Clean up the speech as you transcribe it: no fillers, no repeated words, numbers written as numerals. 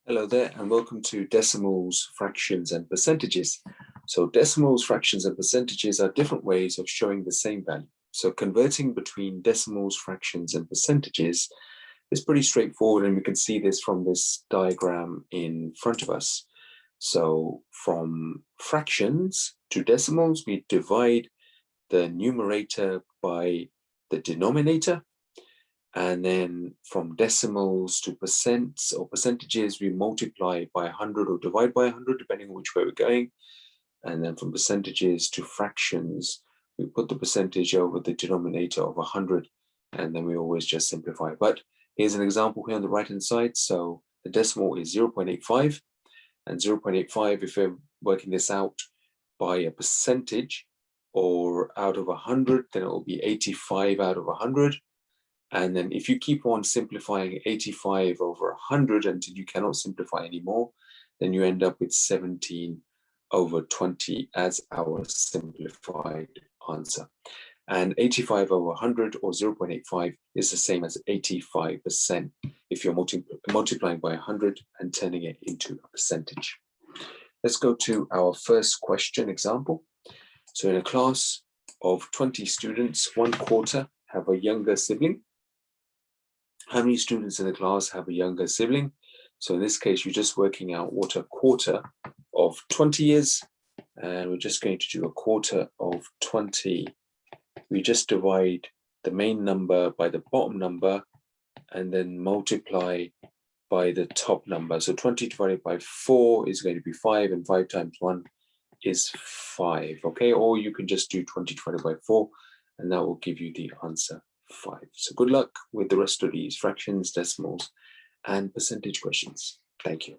Hello there, and welcome to decimals, fractions, and percentages. So decimals, fractions, and percentages are different ways of showing the same value. So converting between decimals, fractions, and percentages is pretty straightforward, and we can see this from this diagram in front of us. So from fractions to decimals, we divide the numerator by the denominator. And then from decimals to percents or percentages, we multiply by 100 or divide by 100, depending on which way we're going. And then from percentages to fractions, we put the percentage over the denominator of 100, and then we always just simplify. But here's an example here on the right-hand side. So the decimal is 0.85, and 0.85, if we're working this out by a percentage or out of 100, then it will be 85 out of 100. And then if you keep on simplifying 85 over 100 until you cannot simplify anymore, then you end up with 17 over 20 as our simplified answer. And 85 over 100 or 0.85 is the same as 85% if you're multiplying by 100 and turning it into a percentage. Let's go to our first question example. So in a class of 20 students, 1/4 have a younger sibling. How many students in the class have a younger sibling? So in this case, you're just working out what a quarter of 20 is. And we're just going to do a quarter of 20. We just divide the main number by the bottom number and then multiply by the top number. So 20 divided by 4 is going to be 5, and 5 times 1 is 5. Okay, or you can just do 20 divided by 4, and that will give you the answer 5. So good luck with the rest of these fractions, decimals, and percentage questions. Thank you.